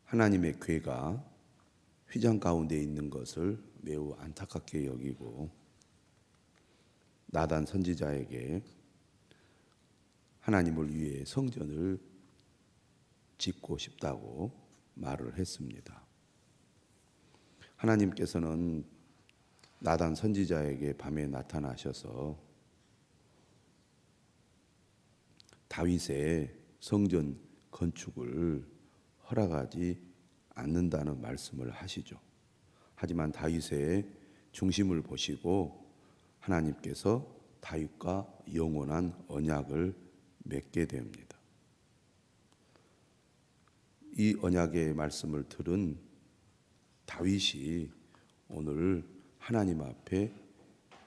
하나님의 괴가 휘장 가운데 있는 것을 매우 안타깝게 여기고 나단 선지자에게 하나님을 위해 성전을 짓고 싶다고 말을 했습니다. 하나님께서는 나단 선지자에게 밤에 나타나셔서 다윗의 성전 건축을 허락하지 않는다는 말씀을 하시죠. 하지만 다윗의 중심을 보시고 하나님께서 다윗과 영원한 언약을 맺게 됩니다. 이 언약의 말씀을 들은 다윗이 오늘 하나님 앞에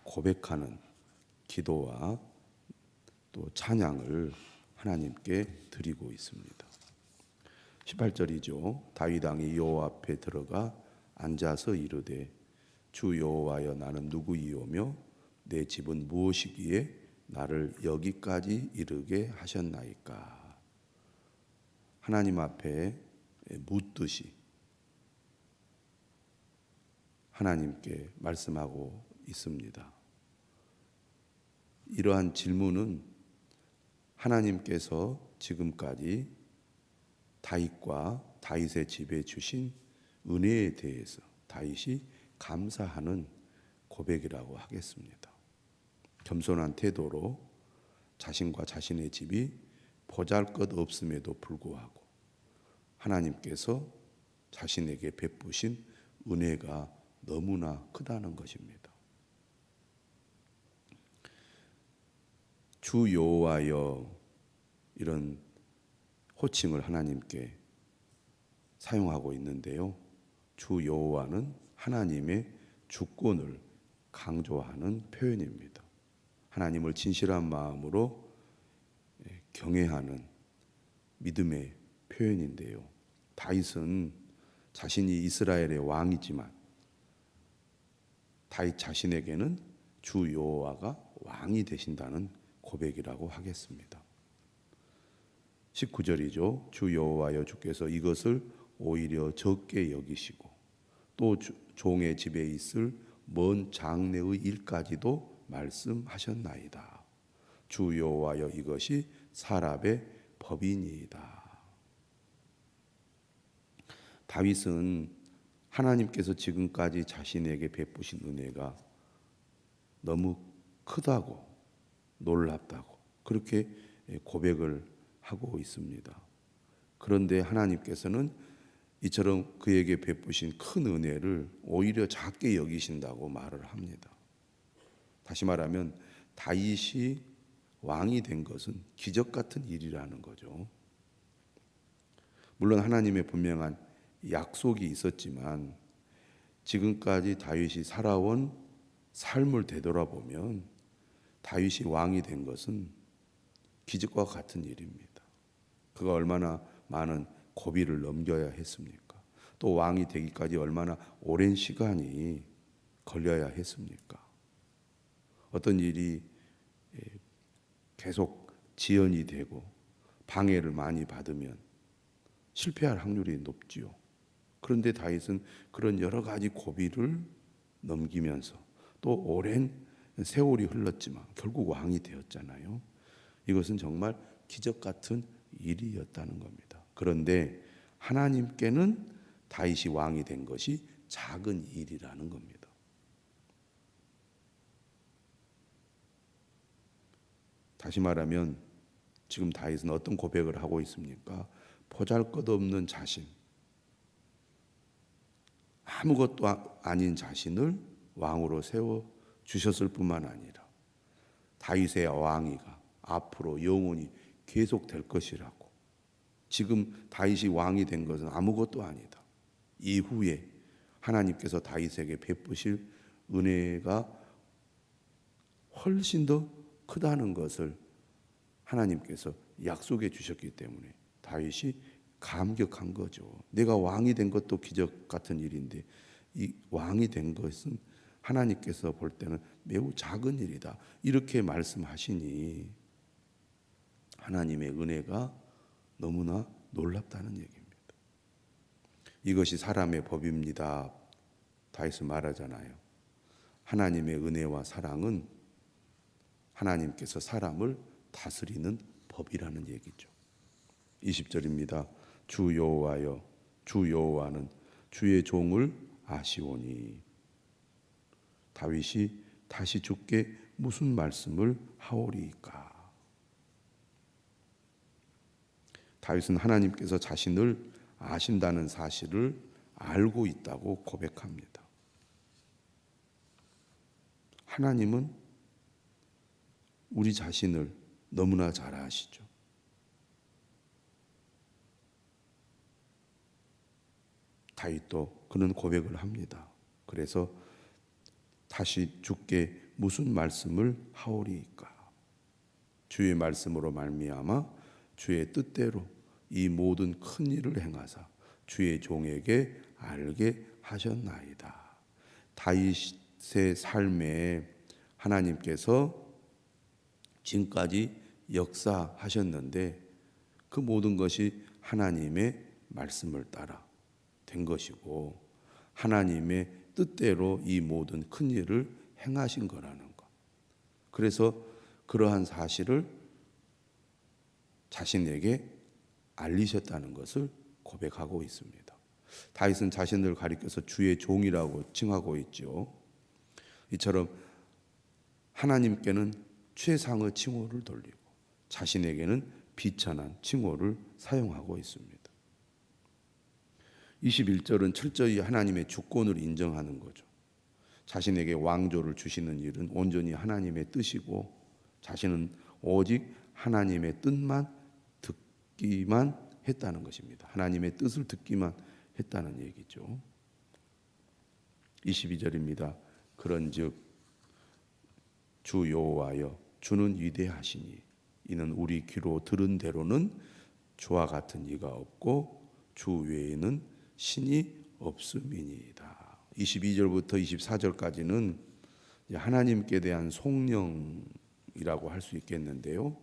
고백하는 기도와 또 찬양을 하나님께 드리고 있습니다. 18절이죠. 다윗 왕이 여호와 앞에 들어가 앉아서 이르되 주 여호와여 나는 누구이오며 내 집은 무엇이기에 나를 여기까지 이르게 하셨나이까. 하나님 앞에 묻듯이 하나님께 말씀하고 있습니다. 이러한 질문은 하나님께서 지금까지 다윗과 다윗의 집에 주신 은혜에 대해서 다윗이 감사하는 고백이라고 하겠습니다. 겸손한 태도로 자신과 자신의 집이 보잘것없음에도 불구하고 하나님께서 자신에게 베푸신 은혜가 너무나 크다는 것입니다. 주 여호와여 이런 호칭을 하나님께 사용하고 있는데요. 주 여호와는 하나님의 주권을 강조하는 표현입니다. 하나님을 진실한 마음으로 경외하는 믿음의 표현인데요. 다윗은 자신이 이스라엘의 왕이지만 다윗 자신에게는 주 여호와가 왕이 되신다는 고백이라고 하겠습니다. 19절이죠. 주 여호와여 주께서 이것을 오히려 적게 여기시고 또 종의 집에 있을 먼 장래의 일까지도 말씀하셨나이다. 주 여호와여 이것이 사람의 법이니이다. 다윗은 하나님께서 지금까지 자신에게 베푸신 은혜가 너무 크다고 놀랍다고 그렇게 고백을 하고 있습니다. 그런데 하나님께서는 이처럼 그에게 베푸신 큰 은혜를 오히려 작게 여기신다고 말을 합니다. 다시 말하면 다윗이 왕이 된 것은 기적 같은 일이라는 거죠. 물론 하나님의 분명한 약속이 있었지만 지금까지 다윗이 살아온 삶을 되돌아보면 다윗이 왕이 된 것은 기적과 같은 일입니다. 그가 얼마나 많은 고비를 넘겨야 했습니까? 또 왕이 되기까지 얼마나 오랜 시간이 걸려야 했습니까? 어떤 일이 계속 지연이 되고 방해를 많이 받으면 실패할 확률이 높지요. 그런데 다윗은 그런 여러 가지 고비를 넘기면서 또 오랜 세월이 흘렀지만 결국 왕이 되었잖아요. 이것은 정말 기적 같은 일이었다는 겁니다. 그런데 하나님께는 다윗이 왕이 된 것이 작은 일이라는 겁니다. 다시 말하면 지금 다윗은 어떤 고백을 하고 있습니까? 보잘것없는 자신, 아무것도 아닌 자신을 왕으로 세워 주셨을 뿐만 아니라 다윗의 왕위가 앞으로 영원히 계속될 것이라고. 지금 다윗이 왕이 된 것은 아무것도 아니다. 이후에 하나님께서 다윗에게 베푸실 은혜가 훨씬 더 크다는 것을 하나님께서 약속해 주셨기 때문에 다윗이 감격한 거죠. 내가 왕이 된 것도 기적 같은 일인데 이 왕이 된 것은 하나님께서 볼 때는 매우 작은 일이다. 이렇게 말씀하시니 하나님의 은혜가 너무나 놀랍다는 얘기입니다. 이것이 사람의 법입니다. 다윗은 말하잖아요. 하나님의 은혜와 사랑은 하나님께서 사람을 다스리는 법이라는 얘기죠. 20절입니다. 주 여호와여, 주 여호와는 주의 종을 아시오니. 다윗이 다시 주께 무슨 말씀을 하오리까? 다윗은 하나님께서 자신을 아신다는 사실을 알고 있다고 고백합니다. 하나님은 우리 자신을 너무나 잘 아시죠. 다윗도 그는 고백을 합니다. 그래서 다시 주께 무슨 말씀을 하오리이까? 주의 말씀으로 말미암아 주의 뜻대로 이 모든 큰 일을 행하사 주의 종에게 알게 하셨나이다. 다윗의 삶에 하나님께서 지금까지 역사하셨는데 그 모든 것이 하나님의 말씀을 따라 된 것이고 하나님의 뜻대로 이 모든 큰 일을 행하신 거라는 것. 그래서 그러한 사실을 자신에게 알리셨다는 것을 고백하고 있습니다. 다윗은 자신을 가리켜서 주의 종이라고 칭하고 있죠. 이처럼 하나님께는 최상의 칭호를 돌리고 자신에게는 비천한 칭호를 사용하고 있습니다. 21절은 철저히 하나님의 주권을 인정하는 거죠. 자신에게 왕조를 주시는 일은 온전히 하나님의 뜻이고 자신은 오직 하나님의 뜻만 듣기만 했다는 것입니다. 하나님의 뜻을 듣기만 했다는 얘기죠. 22절입니다. 그런즉 주 여호와여, 주는 위대하시니 이는 우리 귀로 들은 대로는 주와 같은 이가 없고 주 외에는 신이 없음이니이다. 22절부터 24절까지는 하나님께 대한 송령이라고 할 수 있겠는데요.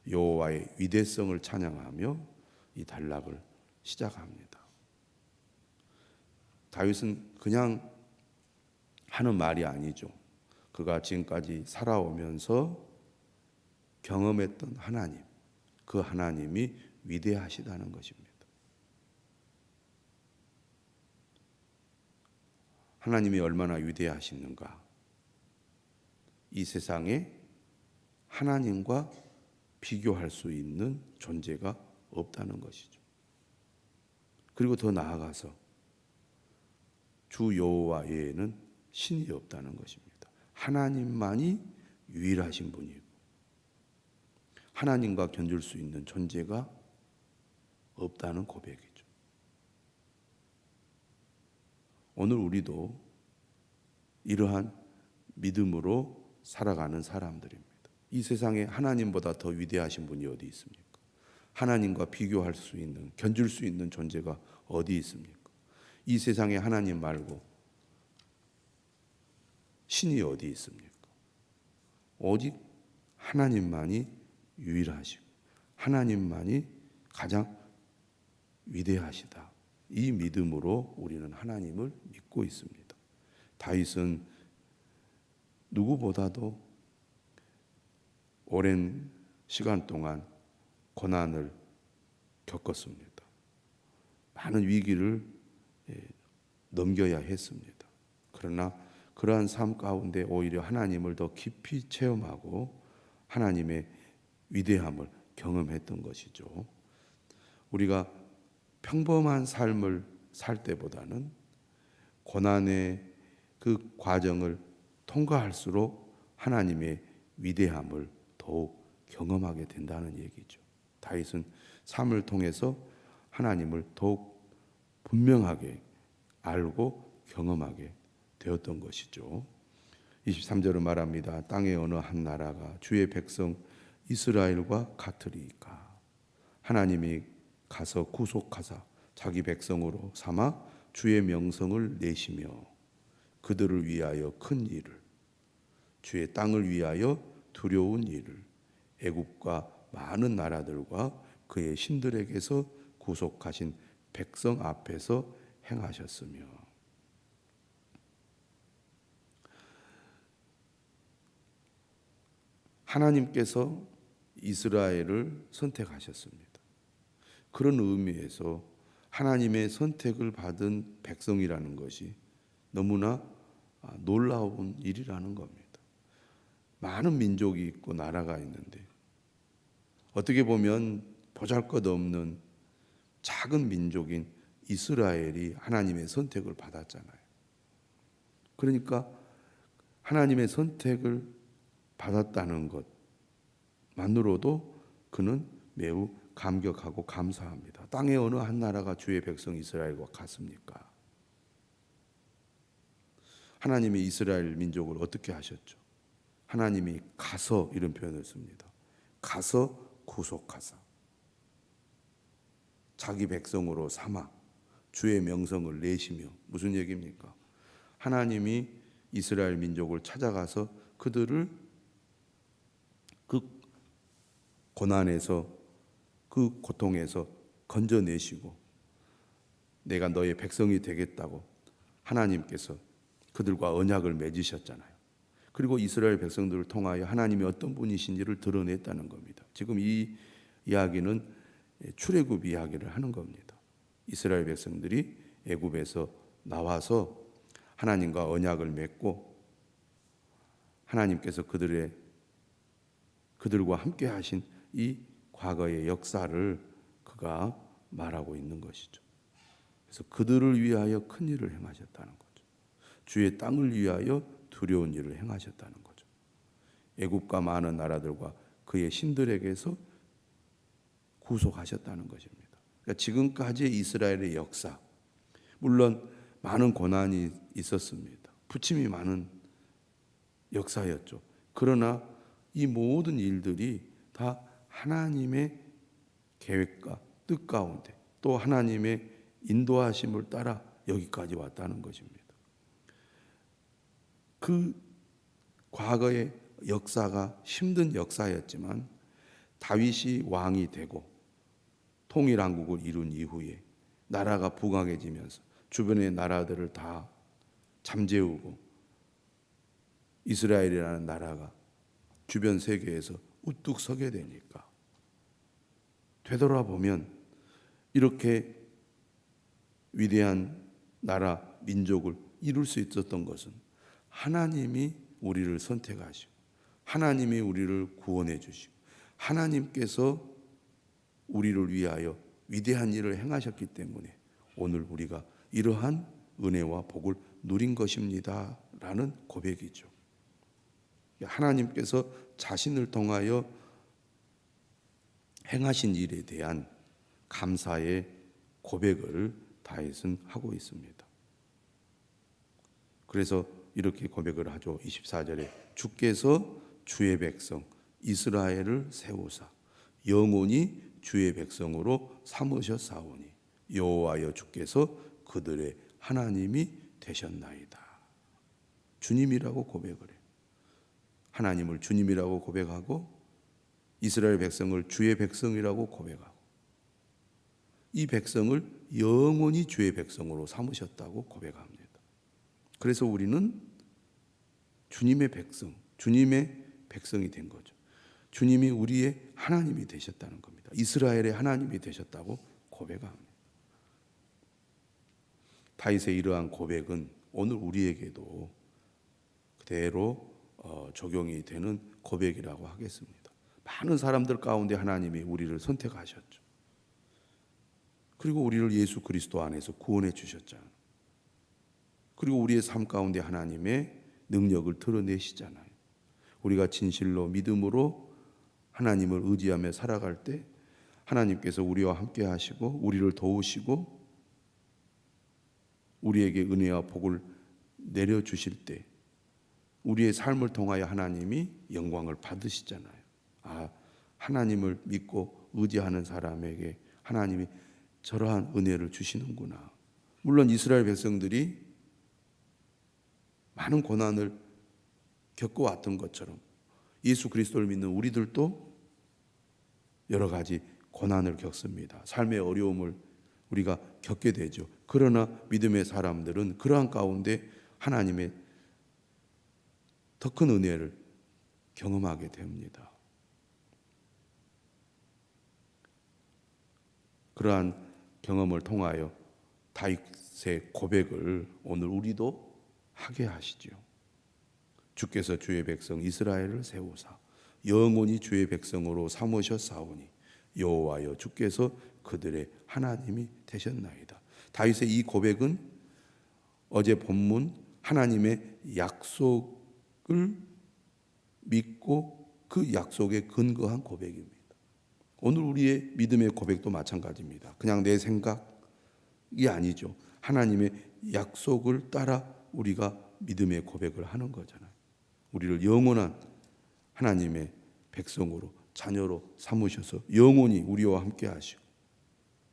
여호와의 위대성을 찬양하며 이 단락을 시작합니다. 다윗은 그냥 하는 말이 아니죠. 그가 지금까지 살아오면서 경험했던 하나님, 그 하나님이 위대하시다는 것입니다. 하나님이 얼마나 위대하시는가? 이 세상에 하나님과 비교할 수 있는 존재가 없다는 것이죠. 그리고 더 나아가서 주 여호와 외에는 신이 없다는 것입니다. 하나님만이 유일하신 분이고 하나님과 견줄 수 있는 존재가 없다는 고백이죠. 오늘 우리도 이러한 믿음으로 살아가는 사람들입니다. 이 세상에 하나님보다 더 위대하신 분이 어디 있습니까? 하나님과 비교할 수 있는, 견줄 수 있는 존재가 어디 있습니까? 이 세상에 하나님 말고 신이 어디 있습니까? 오직 하나님만이 유일하시고 하나님만이 가장 위대하시다. 이 믿음으로 우리는 하나님을 믿고 있습니다. 다윗은 누구보다도 오랜 시간 동안 고난을 겪었습니다. 많은 위기를 넘겨야 했습니다. 그러나 그러한 삶 가운데 오히려 하나님을 더 깊이 체험하고 하나님의 위대함을 경험했던 것이죠. 우리가 평범한 삶을 살 때보다는 고난의 그 과정을 통과할수록 하나님의 위대함을 더욱 경험하게 된다는 얘기죠. 다윗은 삶을 통해서 하나님을 더욱 분명하게 알고 경험하게 되었던 것이죠. 23절은 말합니다. 땅의 어느 한 나라가 주의 백성 이스라엘과 같으리이까. 하나님이 가서 구속하사 자기 백성으로 삼아 주의 명성을 내시며 그들을 위하여 큰 일을, 주의 땅을 위하여 두려운 일을 애굽과 많은 나라들과 그의 신들에게서 구속하신 백성 앞에서 행하셨으며 하나님께서 이스라엘을 선택하셨습니다. 그런 의미에서 하나님의 선택을 받은 백성이라는 것이 너무나 놀라운 일이라는 겁니다. 많은 민족이 있고 나라가 있는데 어떻게 보면 보잘것없는 작은 민족인 이스라엘이 하나님의 선택을 받았잖아요. 그러니까 하나님의 선택을 받았다는 것만으로도 그는 매우 감격하고 감사합니다. 땅의 어느 한 나라가 주의 백성 이스라엘과 같습니까? 하나님이 이스라엘 민족을 어떻게 하셨죠? 하나님이 가서 이런 표현을 씁니다. 가서 구속하사 자기 백성으로 삼아 주의 명성을 내시며. 무슨 얘기입니까? 하나님이 이스라엘 민족을 찾아가서 그들을 그 고난에서 그 고통에서 건져내시고 내가 너의 백성이 되겠다고 하나님께서 그들과 언약을 맺으셨잖아요. 그리고 이스라엘 백성들을 통하여 하나님이 어떤 분이신지를 드러냈다는 겁니다. 지금 이 이야기는 출애굽 이야기를 하는 겁니다. 이스라엘 백성들이 애굽에서 나와서 하나님과 언약을 맺고 하나님께서 그들과 함께 하신 이 과거의 역사를 그가 말하고 있는 것이죠. 그래서 그들을 위하여 큰 일을 행하셨다는 거죠. 주의 땅을 위하여 두려운 일을 행하셨다는 거죠. 애굽과 많은 나라들과 그의 신들에게서 구속하셨다는 것입니다. 그러니까 지금까지의 이스라엘의 역사, 물론 많은 고난이 있었습니다. 부침이 많은 역사였죠. 그러나 이 모든 일들이 다 하나님의 계획과 뜻 가운데 또 하나님의 인도하심을 따라 여기까지 왔다는 것입니다. 그 과거의 역사가 힘든 역사였지만 다윗이 왕이 되고 통일한국을 이룬 이후에 나라가 부강해지면서 주변의 나라들을 다 잠재우고 이스라엘이라는 나라가 주변 세계에서 우뚝 서게 되니까 되돌아보면 이렇게 위대한 나라, 민족을 이룰 수 있었던 것은 하나님이 우리를 선택하시고 하나님이 우리를 구원해 주시고 하나님께서 우리를 위하여 위대한 일을 행하셨기 때문에 오늘 우리가 이러한 은혜와 복을 누린 것입니다 라는 고백이죠. 하나님께서 자신을 통하여 행하신 일에 대한 감사의 고백을 다윗은 하고 있습니다. 그래서 이렇게 고백을 하죠. 24절에 주께서 주의 백성 이스라엘을 세우사 영원히 주의 백성으로 삼으셨사오니 여호와여 주께서 그들의 하나님이 되셨나이다. 주님이라고 고백을 해요. 하나님을 주님이라고 고백하고 이스라엘 백성을 주의 백성이라고 고백하고 이 백성을 영원히 주의 백성으로 삼으셨다고 고백합니다. 그래서 우리는 주님의 백성, 주님의 백성이 된 거죠. 주님이 우리의 하나님이 되셨다는 겁니다. 이스라엘의 하나님이 되셨다고 고백합니다. 다윗의 이러한 고백은 오늘 우리에게도 그대로 적용이 되는 고백이라고 하겠습니다. 많은 사람들 가운데 하나님이 우리를 선택하셨죠. 그리고 우리를 예수 그리스도 안에서 구원해 주셨잖아요. 그리고 우리의 삶 가운데 하나님의 능력을 드러내시잖아요. 우리가 진실로 믿음으로 하나님을 의지하며 살아갈 때 하나님께서 우리와 함께 하시고 우리를 도우시고 우리에게 은혜와 복을 내려주실 때 우리의 삶을 통하여 하나님이 영광을 받으시잖아요. 하나님을 믿고 의지하는 사람에게 하나님이 저러한 은혜를 주시는구나. 물론 이스라엘 백성들이 많은 고난을 겪어왔던 것처럼 예수 그리스도를 믿는 우리들도 여러 가지 고난을 겪습니다. 삶의 어려움을 우리가 겪게 되죠. 그러나 믿음의 사람들은 그러한 가운데 하나님의 더 큰 은혜를 경험하게 됩니다. 그러한 경험을 통하여 다윗의 고백을 오늘 우리도 하게 하시죠. 주께서 주의 백성 이스라엘을 세우사 영원히 주의 백성으로 삼으셨사오니 여호와여 주께서 그들의 하나님이 되셨나이다. 다윗의 이 고백은 어제 본문 하나님의 약속을 믿고 그 약속에 근거한 고백입니다. 오늘 우리의 믿음의 고백도 마찬가지입니다. 그냥 내 생각이 아니죠. 하나님의 약속을 따라 우리가 믿음의 고백을 하는 거잖아요. 우리를 영원한 하나님의 백성으로 자녀로 삼으셔서 영원히 우리와 함께 하시고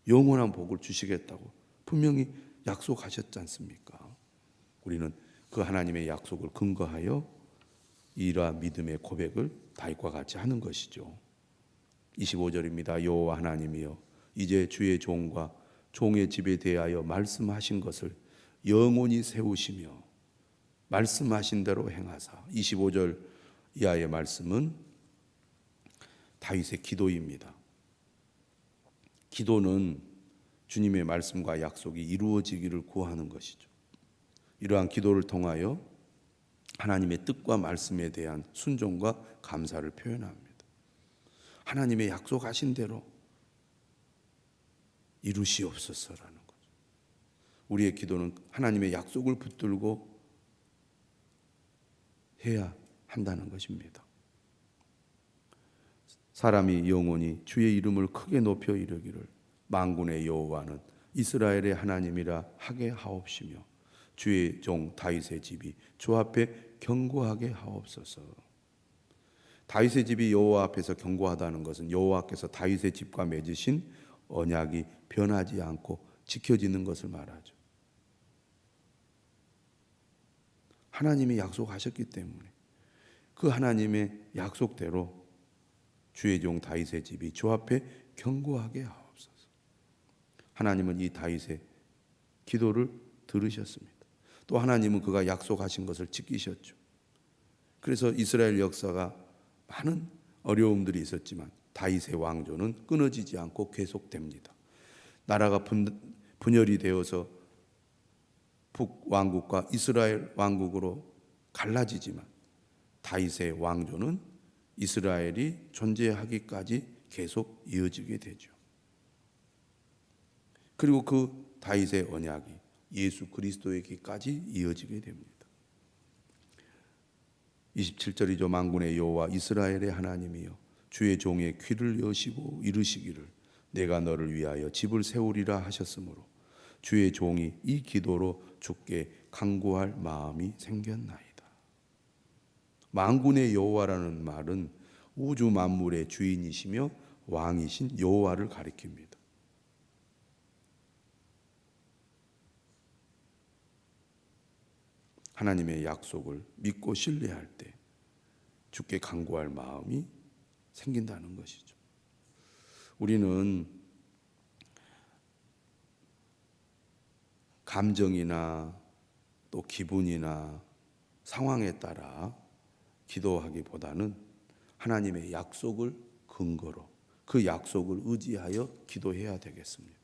영원한 복을 주시겠다고 분명히 약속하셨지 않습니까? 우리는 그 하나님의 약속을 근거하여 이러한 믿음의 고백을 다윗과 같이 하는 것이죠. 25절입니다. 여호와 하나님이여 이제 주의 종과 종의 집에 대하여 말씀하신 것을 영원히 세우시며 말씀하신 대로 행하사. 25절 이하의 말씀은 다윗의 기도입니다. 기도는 주님의 말씀과 약속이 이루어지기를 구하는 것이죠. 이러한 기도를 통하여 하나님의 뜻과 말씀에 대한 순종과 감사를 표현합니다. 하나님의 약속하신 대로 이루시옵소서라는 거죠. 우리의 기도는 하나님의 약속을 붙들고 해야 한다는 것입니다. 사람이 영원히 주의 이름을 크게 높여 이르기를 만군의 여호와는 이스라엘의 하나님이라 하게 하옵시며 주의 종 다윗의 집이 주 앞에 견고하게 하옵소서. 다윗의 집이 여호와 앞에서 견고하다는 것은 여호와께서 다윗의 집과 맺으신 언약이 변하지 않고 지켜지는 것을 말하죠. 하나님이 약속하셨기 때문에 그 하나님의 약속대로 주의 종 다윗의 집이 주 앞에 견고하게 하옵소서. 하나님은 이 다윗의 기도를 들으셨습니다. 또 하나님은 그가 약속하신 것을 지키셨죠. 그래서 이스라엘 역사가 많은 어려움들이 있었지만 다윗의 왕조는 끊어지지 않고 계속됩니다. 나라가 분열이 되어서 북왕국과 이스라엘 왕국으로 갈라지지만 다윗의 왕조는 이스라엘이 존재하기까지 계속 이어지게 되죠. 그리고 그 다윗의 언약이 예수 그리스도에게까지 이어지게 됩니다. 27절이죠. 만군의 여호와 이스라엘의 하나님이여 주의 종의 귀를 여시고 이르시기를 내가 너를 위하여 집을 세우리라 하셨으므로 주의 종이 이 기도로 주께 간구할 마음이 생겼나이다. 만군의 여호와라는 말은 우주 만물의 주인이시며 왕이신 여호와를 가리킵니다. 하나님의 약속을 믿고 신뢰할 때 주께 간구할 마음이 생긴다는 것이죠. 우리는 감정이나 또 기분이나 상황에 따라 기도하기보다는 하나님의 약속을 근거로 그 약속을 의지하여 기도해야 되겠습니다.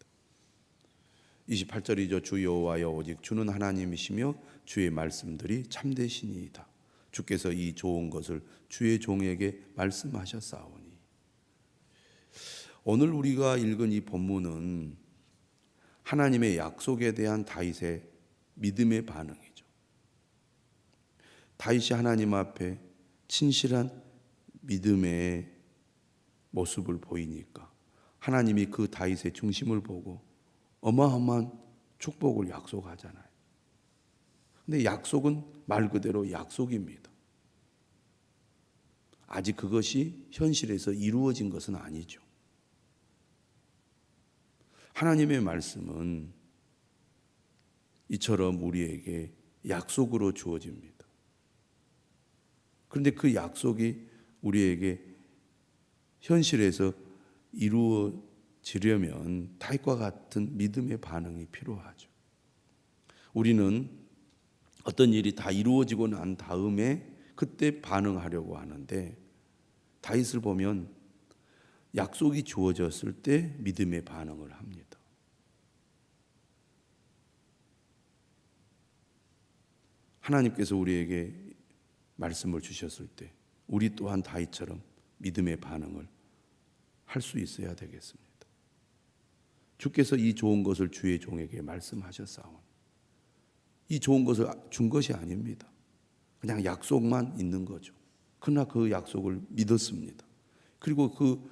28절이죠. 주 여호와여 오직 주는 하나님이시며 주의 말씀들이 참되시니이다. 주께서 이 좋은 것을 주의 종에게 말씀하셨사오니. 오늘 우리가 읽은 이 본문은 하나님의 약속에 대한 다윗의 믿음의 반응이죠. 다윗이 하나님 앞에 진실한 믿음의 모습을 보이니까 하나님이 그 다윗의 중심을 보고 어마어마한 축복을 약속하잖아요. 근데 약속은 말 그대로 약속입니다. 아직 그것이 현실에서 이루어진 것은 아니죠. 하나님의 말씀은 이처럼 우리에게 약속으로 주어집니다. 그런데 그 약속이 우리에게 현실에서 다윗과 같은 믿음의 반응이 필요하죠. 우리는 어떤 일이 다 이루어지고 난 다음에 그때 반응하려고 하는데, 다윗을 보면 약속이 주어졌을 때 믿음의 반응을 합니다. 하나님께서 우리에게 말씀을 주셨을 때 우리 또한 다윗처럼 믿음의 반응을 할 수 있어야 되겠습니다. 주께서 이 좋은 것을 주의 종에게 말씀하셨사오니, 이 좋은 것을 준 것이 아닙니다. 그냥 약속만 있는 거죠. 그러나 그 약속을 믿었습니다. 그리고 그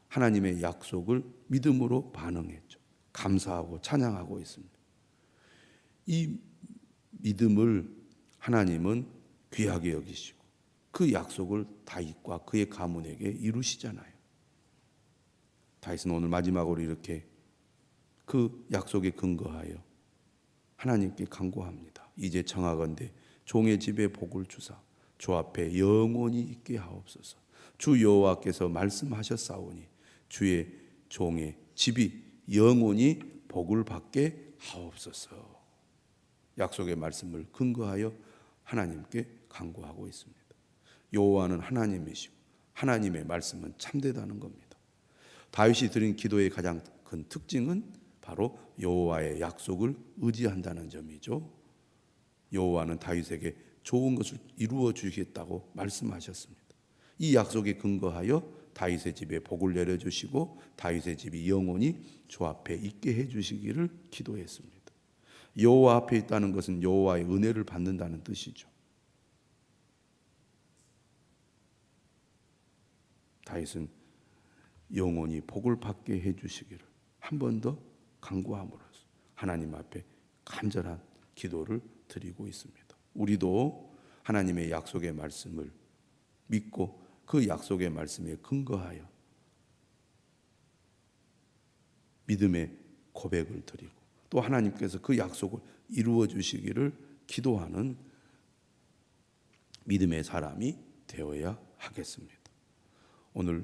하나님의 약속을 믿음으로 반응했죠. 감사하고 찬양하고 있습니다. 이 믿음을 하나님은 귀하게 여기시고 그 약속을 다윗과 그의 가문에게 이루시잖아요. 다윗은 오늘 마지막으로 이렇게 그 약속에 근거하여 하나님께 간구합니다. 이제 청하건대 종의 집에 복을 주사 주 앞에 영원히 있게 하옵소서. 주 여호와께서 말씀하셨사오니 주의 종의 집이 영원히 복을 받게 하옵소서. 약속의 말씀을 근거하여 하나님께 간구하고 있습니다. 여호와는 하나님이시고 하나님의 말씀은 참되다는 겁니다. 다윗이 드린 기도의 가장 큰 특징은 바로 여호와의 약속을 의지한다는 점이죠. 여호와는 다윗에게 좋은 것을 이루어 주시겠다고 말씀하셨습니다. 이 약속에 근거하여 다윗의 집에 복을 내려주시고 다윗의 집이 영원히 주 앞에 있게 해주시기를 기도했습니다. 여호와 앞에 있다는 것은 여호와의 은혜를 받는다는 뜻이죠. 다윗은 영원히 복을 받게 해주시기를 한 번 더 간구함으로써 하나님 앞에 간절한 기도를 드리고 있습니다. 우리도 하나님의 약속의 말씀을 믿고 그 약속의 말씀에 근거하여 믿음의 고백을 드리고 또 하나님께서 그 약속을 이루어 주시기를 기도하는 믿음의 사람이 되어야 하겠습니다. 오늘